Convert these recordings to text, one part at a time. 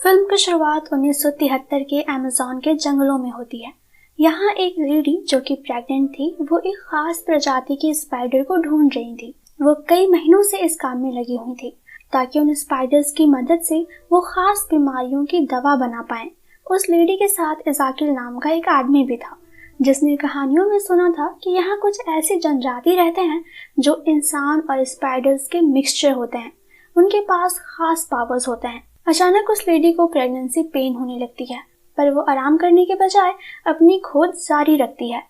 Film की शुरुआत 1973 के अमेज़न के जंगलों में होती है। यहाँ एक लेडी जो कि प्रेग्नेंट थी, वो एक खास प्रजाति की स्पाइडर को ढूंढ रही थी। वो कई महीनों से इस काम में लगी हुई थी ताकि उन स्पाइडर्स की मदद से वो खास बीमारियों की दवा बना पाए। उस लेडी के साथ इज़ाकिल नाम का एक आदमी भी था, जिसने कहानियों में सुना था कि यहाँ कुछ ऐसे जनजाति रहते हैं जो इंसान और स्पाइडर्स के मिक्सचर होते हैं। उनके पास खास पावर्स होते हैं। अचानक उस लेडी को प्रेगनेंसी पेन होने लगती है, पर वो आराम करने के बजाय अपनी खोज जारी रखती है।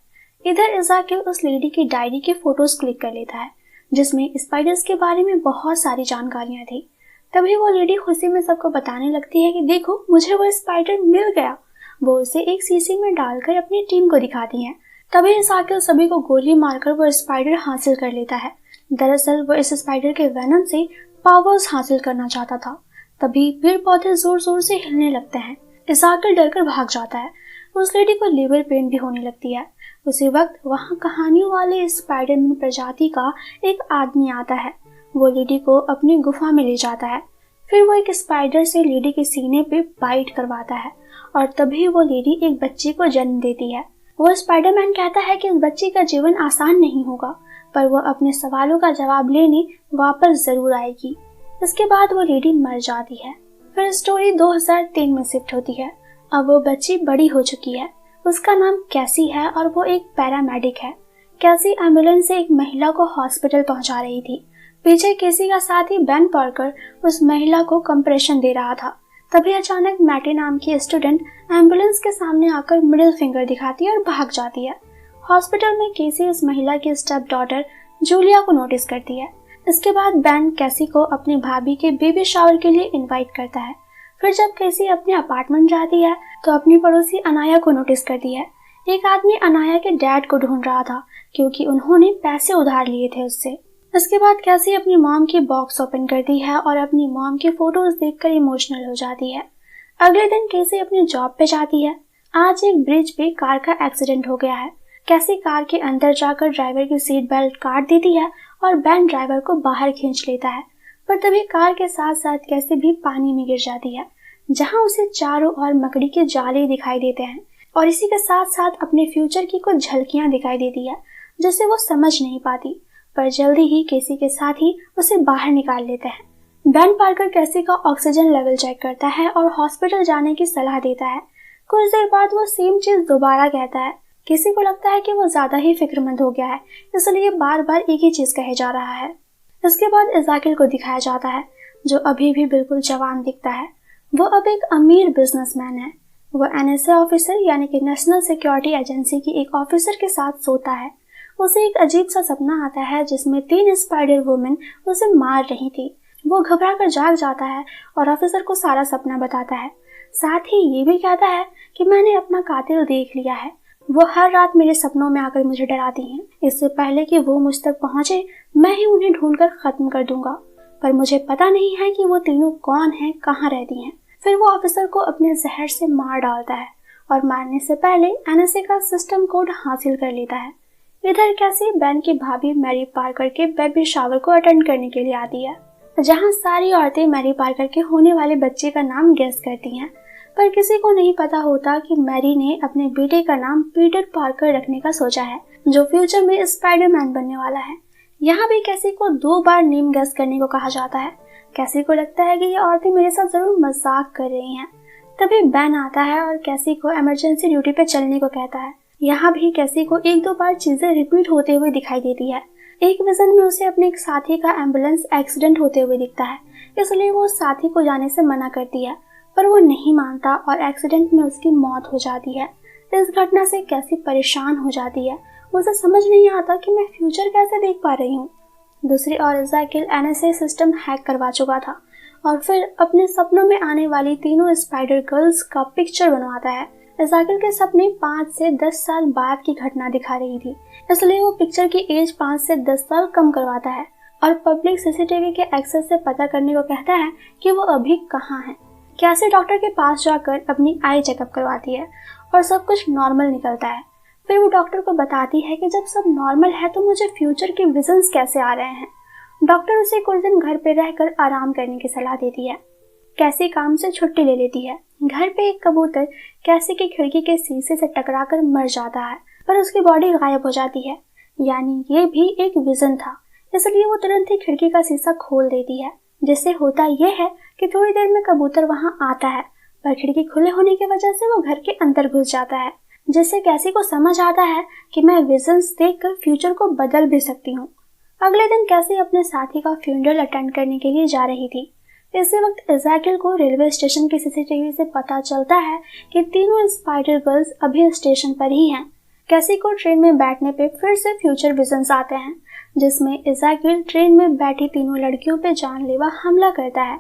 इधर इज़ाकिल उस लेडी की डायरी के फोटोज क्लिक कर लेता है, जिसमें स्पाइडर्स के बारे में बहुत सारी जानकारियां थी। तभी वो लेडी खुशी में सबको बताने लगती है कि देखो, मुझे वो स्पाइडर मिल गया। वो उसे एक शीशी में डालकर अपनी टीम को दिखाती है। तभी इज़ाकिल सभी को गोली मारकर वो स्पाइडर हासिल कर लेता है। दरअसल वो इस स्पाइडर के वेनम से पावर्स हासिल करना चाहता था। तभी पेड़ पौधे जोर जोर से हिलने लगते हैं। इज़ाकिल डरकर भाग जाता है। उस लेडी को लेबर पेन भी होने लगती है। उसी वक्त वहाँ कहानियों वाले स्पाइडरमैन प्रजाति का एक आदमी आता है। वो लेडी को अपनी गुफा में ले जाता है। फिर वो एक स्पाइडर से लेडी के सीने पे बाइट करवाता है और तभी वो लेडी एक बच्चे को जन्म देती है। वो स्पाइडरमैन कहता है कि इस बच्चे का जीवन आसान नहीं होगा, पर वो अपने सवालों का जवाब लेने वापस जरूर आएगी। इसके बाद वो लेडी मर जाती है। फिर स्टोरी 2003 में शिफ्ट होती है। अब वो बच्ची बड़ी हो चुकी है। उसका नाम कैसी है और वो एक पैरामेडिक है। कैसी एम्बुलेंस से एक महिला को हॉस्पिटल पहुंचा रही थी। पीछे कैसी का साथी बेन पार्कर उस महिला को कंप्रेशन दे रहा था। तभी अचानक मैटी नाम की स्टूडेंट एम्बुलेंस के सामने आकर मिडिल फिंगर दिखाती है और भाग जाती है। हॉस्पिटल में कैसी उस महिला की स्टेप डॉटर जूलिया को नोटिस करती है। इसके बाद बेन कैसी को अपनी भाभी के बेबी शावर के लिए इनवाइट करता है। फिर जब कैसी अपने अपार्टमेंट जाती है तो अपनी पड़ोसी अनाया को नोटिस करती है। एक आदमी अनाया के डैड को ढूंढ रहा था क्योंकि उन्होंने पैसे उधार लिए थे उससे। इसके बाद कैसी अपनी मॉम की बॉक्स ओपन करती है और अपनी मॉम के फोटोज देखकर इमोशनल हो जाती है। अगले दिन कैसी अपनी जॉब पे जाती है। आज एक ब्रिज पे कार का एक्सीडेंट हो गया है। कैसी कार के अंदर जाकर ड्राइवर की सीट बेल्ट काट देती है और बेन ड्राइवर को बाहर खींच लेता है, पर तभी कार के साथ साथ कैसी भी पानी में गिर जाती है, जहां उसे चारों ओर मकड़ी के जाले दिखाई देते हैं और इसी के साथ साथ अपने फ्यूचर की कुछ झलकियां दिखाई देती है, जिसे वो समझ नहीं पाती। पर जल्दी ही कैसी के साथ ही उसे बाहर निकाल लेते हैं। बेन पार्कर कैसी का ऑक्सीजन लेवल चेक करता है और हॉस्पिटल जाने की सलाह देता है। कुछ देर बाद वो सेम चीज दोबारा कहता है। किसी को लगता है कि वो ज्यादा ही फिक्रमंद हो गया है, इसलिए बार बार एक ही चीज कहे जा रहा है। इसके बाद इज़ाकिल को दिखाया जाता है, जो अभी भी बिल्कुल जवान दिखता है। वो अब एक अमीर बिजनेसमैन है। वो एनएसए ऑफिसर यानी कि नेशनल सिक्योरिटी एजेंसी की एक ऑफिसर के साथ सोता है। उसे एक अजीब सा सपना आता है जिसमें 3 स्पाइडर वुमेन उसे मार रही थी। वो घबरा कर जाग जाता है और ऑफिसर को सारा सपना बताता है। साथ ही ये भी कहता है कि मैंने अपना कातिल देख लिया है। वो हर रात मेरे सपनों में आकर मुझे डराती हैं। इससे पहले कि वो मुझ तक पहुंचे, मैं ही उन्हें ढूंढकर खत्म कर दूंगा, पर मुझे पता नहीं है कि वो तीनों कौन हैं, कहाँ रहती हैं। फिर वो ऑफिसर को अपने जहर से मार डालता है और मारने से पहले एनएसए का सिस्टम कोड हासिल कर लेता है। इधर कैसी बेन की भाभी मैरी पार्कर के बेबी शावर को अटेंड करने के लिए आती है, जहाँ सारी औरतें मैरी पार्कर के होने वाले बच्चे का नाम गेस करती हैं, पर किसी को नहीं पता होता कि मैरी ने अपने बेटे का नाम पीटर पार्कर रखने का सोचा है, जो फ्यूचर में स्पाइडरमैन बनने वाला है। यहाँ भी कैसी को 2 बार नेम गेस करने को कहा जाता है। कैसी को लगता है कि ये औरतें मेरे साथ जरूर मजाक कर रही हैं। तभी बेन आता है और कैसी को इमरजेंसी ड्यूटी पे चलने को कहता है। यहाँ भी कैसी को 1-2 बार चीजें रिपीट होते हुए दिखाई देती है। एक विजन में उसे अपने एक साथी का एम्बुलेंस एक्सीडेंट होते हुए दिखता है, इसलिए वो साथी को जाने से मना करती है, पर वो नहीं मानता और एक्सीडेंट में उसकी मौत हो जाती है। इस घटना से कैसी परेशान हो जाती है। उसे समझ नहीं आता कि मैं फ्यूचर कैसे देख पा रही हूँ। दूसरी ओर इज़ाकिल एनएसए सिस्टम हैक करवा चुका था और फिर अपने सपनों में आने वाली तीनों स्पाइडर गर्ल्स का पिक्चर बनवाता है। इज़ाकिल के सपने 5 से 10 साल बाद की घटना दिखा रही थी, इसलिए वो पिक्चर की एज 5 से 10 साल कम करवाता है और पब्लिक सीसीटीवी के एक्सेस से पता करने को कहता है कि वो अभी कहाँ है। कैसी डॉक्टर के पास जाकर अपनी आई चेकअप करवाती है और सब कुछ नॉर्मल निकलता है। फिर वो डॉक्टर को बताती है कि जब सब नॉर्मल है तो मुझे फ्यूचर के विजन्स कैसे आ रहे हैं। डॉक्टर उसे कुछ दिन घर पे रहकर आराम करने की सलाह देती है। कैसी काम से छुट्टी ले लेती है। घर पे एक कबूतर कैसी की खिड़की के शीशे से टकराकर मर जाता है, पर उसकी बॉडी गायब हो जाती है। यानी ये भी एक विजन था, इसलिए वो तुरंत ही खिड़की का शीशा खोल देती है। जिससे होता यह है कि थोड़ी देर में कबूतर वहां आता है, पर खिड़की खुले होने की वजह से वो घर के अंदर घुस जाता है, जिससे कैसी को समझ आता है कि मैं विजन्स देखकर फ्यूचर को बदल भी सकती हूँ। अगले दिन कैसी अपने साथी का फ्यूनरल अटेंड करने के लिए जा रही थी। इसी वक्त इज़ाकिल को रेलवे स्टेशन की सीसीटीवी से पता चलता है कि तीनों स्पाइडर गर्ल्स अभी स्टेशन पर ही हैं। कैसी को ट्रेन में बैठने पे फिर से फ्यूचर विजन्स आते हैं, जिसमें इज़ाकिल ट्रेन में बैठी तीनों लड़कियों पे जानलेवा हमला करता है।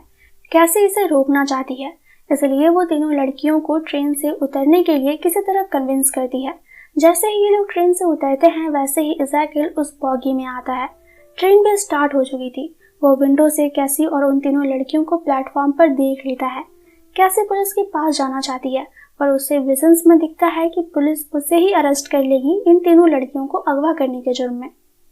कैसी इसे रोकना चाहती है, इसलिए वो तीनों लड़कियों को ट्रेन से उतरने के लिए किसी तरह कन्विंस करती है। जैसे ही ये लोग ट्रेन से उतरते हैं, वैसे ही इज़ाकिल उस बॉगी में आता है। ट्रेन भी स्टार्ट हो चुकी थी। वो विंडो से कैसी और उन तीनों लड़कियों को प्लेटफॉर्म पर देख लेता है। कैसी पुलिस के पास जाना चाहती है, पर उसे विजन्स में दिखता है कि पुलिस उसे ही अरेस्ट कर लेगी इन तीनों लड़कियों को अगवा करने के जुर्म में।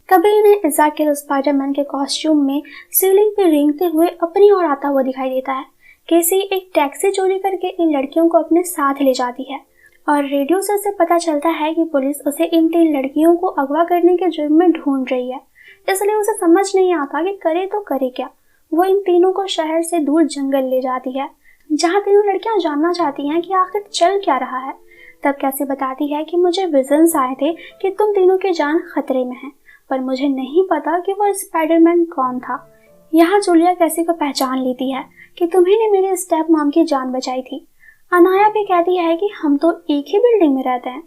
तभी इन्हें इज़ाकिल स्पाइडरमैन के कॉस्ट्यूम में सीलिंग पे रेंगते हुए अपनी ओर आता हुआ दिखाई देता है। कैसी एक टैक्सी चोरी करके इन लड़कियों को अपने साथ ले जाती है और रेडियो से उसे पता चलता है कि पुलिस उसे इन 3 लड़कियों को अगवा करने के जुर्म में ढूंढ रही है। इसलिए उसे समझ नहीं आता कि करे तो करे क्या। वो इन तीनों को शहर से दूर जंगल ले जाती है, जहाँ तीनों लड़कियां जानना चाहती हैं कि आखिर चल क्या रहा है। तब कैसी बताती है कि मुझे विजन्स आए थे कि तुम तीनों की जान खतरे में है, पर मुझे नहीं पता कि वो स्पाइडरमैन कौन था। यहाँ जूलिया कैसी को पहचान लेती है कि तुम्ही ने मेरे स्टेप मॉम की जान बचाई थी। अनाया भी कहती है कि हम तो एक ही बिल्डिंग में रहते हैं।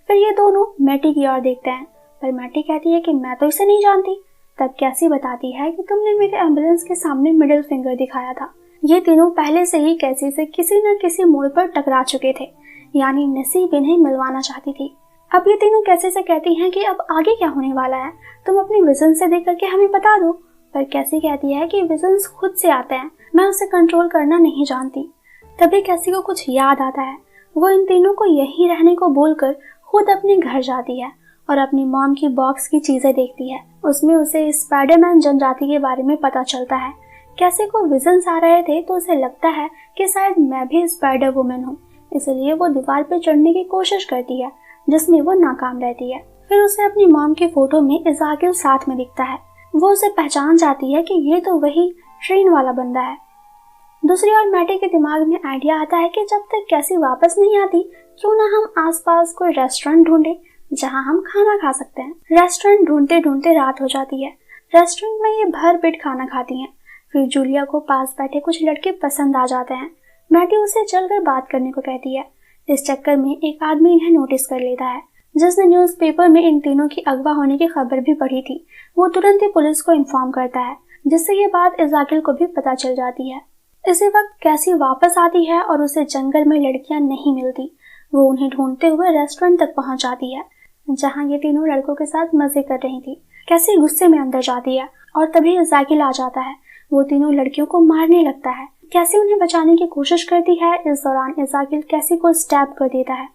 फिर ये दोनों मैटी की ओर देखते हैं, पर मैटी कहती है कि मैं तो इसे नहीं जानती। तब कैसी बताती है कि तुमने मेरे एम्बुलेंस के सामने मिडिल फिंगर दिखाया था। ये तीनों पहले से ही कैसी से किसी न किसी मोड़ पर टकरा चुके थे, यानी नसीब इन्हें मिलवाना चाहती थी। अब ये तीनों कैसी से कहती हैं कि अब आगे क्या होने वाला है, तुम अपनी विजन से देख करके हमें बता दो। पर कैसी कहती है कि विजन्स खुद से आते हैं, मैं उसे कंट्रोल करना नहीं जानती। तभी कैसी को कुछ याद आता है। वो इन तीनों को यहीं रहने को बोलकर खुद अपने घर जाती है और अपनी मॉम की बॉक्स की चीजें देखती है। उसमें उसे स्पाइडरमैन जनजाति के बारे में पता चलता है। कैसी को विजन्स आ रहे थे तो उसे लगता है कि शायद मैं भी स्पाइडर वुमन हूँ, इसलिए वो दीवार पर चढ़ने की कोशिश करती है, जिसमें वो नाकाम रहती है। फिर उसे अपनी मॉम की फोटो में इज़ाकिल साथ में दिखता है। वो उसे पहचान जाती है कि ये तो वही ट्रेन वाला बंदा है। दूसरी ओर मैटी के दिमाग में आइडिया आता है कि जब तक कैसी वापस नहीं आती, क्यों ना हम आसपास कोई रेस्टोरेंट ढूंढे जहां हम खाना खा सकते हैं। रेस्टोरेंट ढूंढते ढूंढते रात हो जाती है। रेस्टोरेंट में ये भर पेट खाना खाती हैं। फिर जूलिया को पास बैठे कुछ लड़के पसंद आ जाते हैं। मैटी उसे चलकर बात करने को कहती है। इस चक्कर में एक आदमी इन्हें नोटिस कर लेता है, जिसने न्यूज़पेपर में इन तीनों की अगवा होने की खबर भी पढ़ी थी। वो तुरंत ही पुलिस को इन्फॉर्म करता है, जिससे ये बात इज़ाकिल को भी पता चल जाती है। इसी वक्त कैसी वापस आती है और उसे जंगल में लड़कियां नहीं मिलती। वो उन्हें ढूंढते हुए रेस्टोरेंट तक पहुंच जाती है, जहां ये तीनों लड़कों के साथ मजे कर रही थी। कैसी गुस्से में अंदर जाती है और तभी इज़ाकिल आ जाता है। वो तीनों लड़कियों को मारने लगता है। कैसी उन्हें बचाने की कोशिश करती है। इस दौरान इज़ाकिल कैसी को स्टैब कर देता है।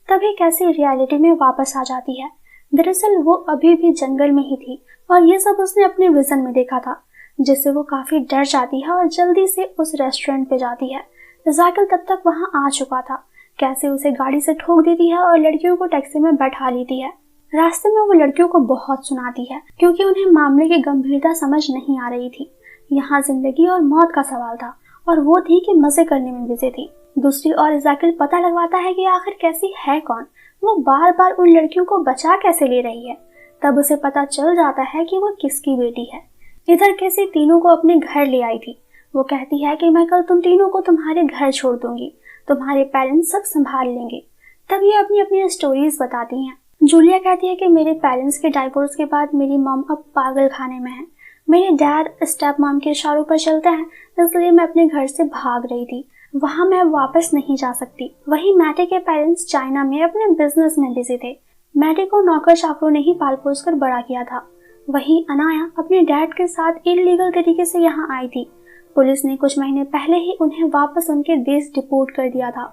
तभी कैसी रियलिटी में वापस आ जाती है। दरअसल वो अभी भी जंगल में ही थी और ये सब उसने अपने विजन में देखा था, जिससे वो काफी डर जाती है और जल्दी से उस रेस्टोरेंट पे जाती है। इज़ाकिल तब तक वहां आ चुका था। कैसी उसे गाड़ी से ठोक देती है और लड़कियों को टैक्सी में बैठा लेती है। रास्ते में वो लड़कियों को बहुत सुनाती है, क्योंकि उन्हें मामले की गंभीरता समझ नहीं आ रही थी। यहाँ जिंदगी और मौत का सवाल था और वो थी कि मजे करने में बिजी थी। दूसरी ओर इज़ाकिल पता लगवाता है कि आखिर कैसी है कौन, वो बार बार उन लड़कियों को बचा कैसे ले रही है। तब उसे पता चल जाता है कि वो किसकी बेटी है। इधर कैसी तीनों को अपने घर ले आई थी। वो कहती है कि मैं कल तुम तीनों को तुम्हारे घर छोड़ दूंगी, तुम्हारे पेरेंट्स सब संभाल लेंगे। तब ये अपनी अपनी स्टोरीज बताती हैं। जूलिया कहती है कि मेरे पेरेंट्स के डाइवोर्स के बाद मेरी मॉम अब पागल खाने में है। मेरे डैड स्टेप मॉम के इशारों पर चलते हैं, इसलिए मैं अपने घर से भाग रही थी। वहां मैं वापस नहीं जा सकती। वहीं मैटी के पेरेंट्स चाइना में अपने बिजनेस में बिजी थे। मैटी को नौकर चाकरों ने ही पाल पोस कर बड़ा किया था। वहीं अनाया अपने डैड के साथ इलीगल तरीके से यहाँ आई थी। पुलिस ने कुछ महीने पहले ही उन्हें वापस उनके देश डिपोर्ट कर दिया था।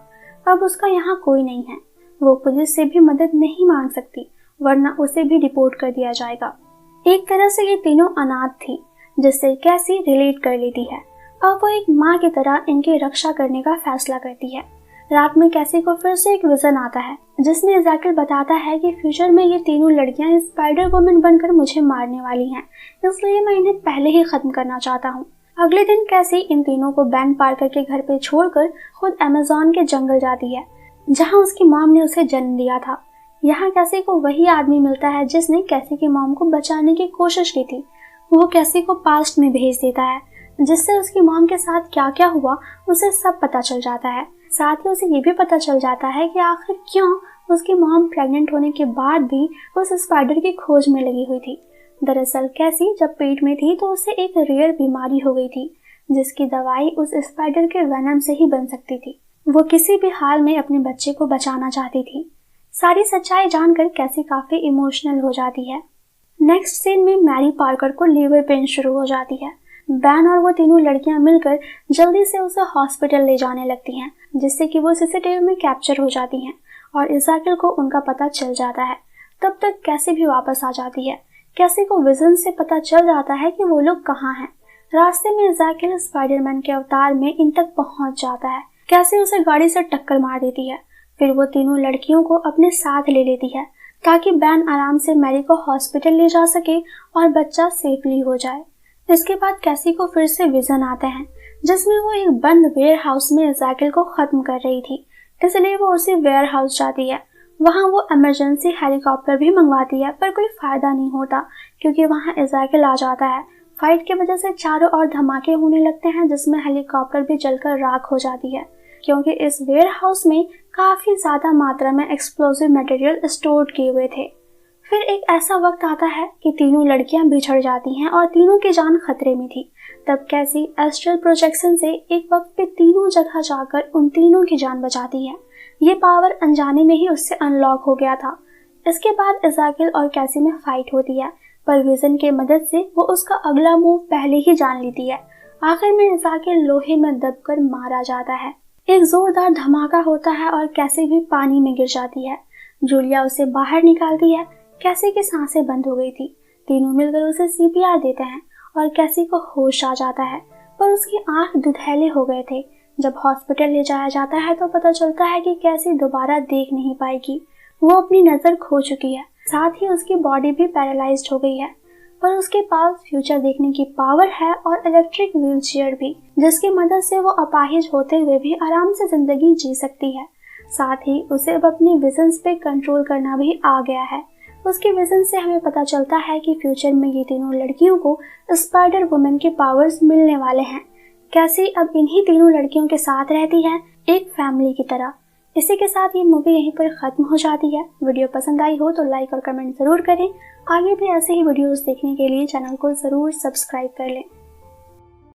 अब उसका यहाँ कोई नहीं है। वो पुलिस से भी मदद नहीं मांग सकती, वरना उसे भी डिपोर्ट कर दिया जाएगा। एक तरह से ये तीनों अनाथ थी, जिससे कैसी रिलेट कर लेती है। अब वो एक माँ की तरह इनकी रक्षा करने का फैसला करती है। रात में कैसी को फिर से एक विजन आता है जिसमें एज़ेकिएल बताता है कि फ्यूचर में ये तीनों लड़कियां स्पाइडर वुमन बनकर मुझे मारने वाली हैं, इसलिए मैं इन्हें पहले ही खत्म करना चाहता हूँ। अगले दिन कैसी इन तीनों को बेन पार्कर के घर पे छोड़कर खुद अमेज़न के जंगल जाती है जहाँ उसकी मॉम ने उसे जन्म दिया था। यहाँ कैसी को वही आदमी मिलता है जिसने कैसी की मॉम को बचाने की कोशिश की थी। वो कैसी को पास्ट में भेज देता है जिससे उसकी मॉम के साथ क्या क्या हुआ उसे सब पता चल जाता है। साथ ही उसे ये भी पता चल जाता है कि आखिर क्यों उसकी मॉम प्रेग्नेंट होने के बाद भी उस स्पाइडर की खोज में लगी हुई थी। दरअसल कैसी जब पेट में थी तो उसे एक रेयर बीमारी हो गई थी जिसकी दवाई उस स्पाइडर के वेनम से ही बन सकती थी। वो किसी भी हाल में अपने बच्चे को बचाना चाहती थी। सारी सच्चाई जानकर कैसी काफी इमोशनल हो जाती है। नेक्स्ट सीन में मैरी पार्कर को लीवर पेन शुरू हो जाती है। बैन और वो तीनों लड़कियां मिलकर जल्दी से उसे हॉस्पिटल ले जाने लगती हैं जिससे कि वो सीसीटीवी में कैप्चर हो जाती हैं और एज़ेकिएल को उनका पता चल जाता है। तब तक कैसी भी वापस आ जाती है। कैसी को विजन से पता चल जाता है कि वो लोग कहाँ हैं। रास्ते में एज़ेकिएल स्पाइडरमैन के अवतार में इन तक पहुंच जाता है। कैसी उसे गाड़ी से टक्कर मार देती है। फिर वो तीनों लड़कियों को अपने साथ ले लेती है ताकि बैन आराम से मैरी को हॉस्पिटल ले जा सके और बच्चा सेफली हो जाए। इसके बाद कैसी को फिर से विजन आते हैं जिसमें वो एक बंद वेयर हाउस में एज़ेकिएल को खत्म कर रही थी, इसलिए वो उसी वेयर हाउस जाती है। वहाँ वो इमरजेंसी हेलीकॉप्टर भी मंगवाती है पर कोई फायदा नहीं होता क्योंकि वहाँ एज़ेकिएल आ जाता है। फाइट की वजह से चारों ओर धमाके होने लगते हैं जिसमें हेलीकॉप्टर भी जलकर राख हो जाती है क्योंकि इस वेयर हाउस में काफी ज्यादा मात्रा में एक्सप्लोसिव मटेरियल स्टोर किए हुए थे। फिर एक ऐसा वक्त आता है कि तीनों लड़कियां बिछड़ जाती हैं और तीनों की जान खतरे में थी। तब कैसी एस्ट्रल प्रोजेक्शन से एक वक्त पे तीनों जगह जाकर उन तीनों की जान बचाती है। ये पावर अनजाने में ही उससे अनलॉक हो गया था। इसके बाद एज़ेकिएल और कैसी में फाइट होती है पर विजन के मदद से वो उसका अगला मूव पहले ही जान लेती है। आखिर में एज़ेकिएल लोहे में दबकर मारा जाता है। एक जोरदार धमाका होता है और कैसी भी पानी में गिर जाती है। जूलिया उसे बाहर निकालती है। कैसी की सांसें बंद हो गई थी। तीनों मिलकर उसे सीपीआर देते हैं और कैसी को होश आ जाता है पर उसकी आंख दुधैले हो गए थे। जब हॉस्पिटल ले जाया जाता है तो पता चलता है कि कैसी दोबारा देख नहीं पाएगी। वो अपनी नजर खो चुकी है, साथ ही उसकी बॉडी भी पैरालाइज्ड हो गई है पर उसके पास फ्यूचर देखने की पावर है और इलेक्ट्रिक व्हीलचेयर भी जिसकी मदद से वो अपाहिज होते हुए भी आराम से जिंदगी जी सकती है। साथ ही उसे अब अपने विजन्स पे कंट्रोल करना भी आ गया है। उसके विजन से हमें पता चलता है कि फ्यूचर में ये तीनों लड़कियों को स्पाइडर वुमन के पावर्स मिलने वाले हैं। कैसी अब इन्हीं तीनों लड़कियों के साथ रहती है एक फैमिली की तरह। इसी के साथ ये मूवी यहीं पर खत्म हो जाती है। वीडियो पसंद आई हो तो लाइक और कमेंट जरूर करें। आगे भी ऐसे ही वीडियोस देखने के लिए चैनल को जरूर सब्सक्राइब कर लें।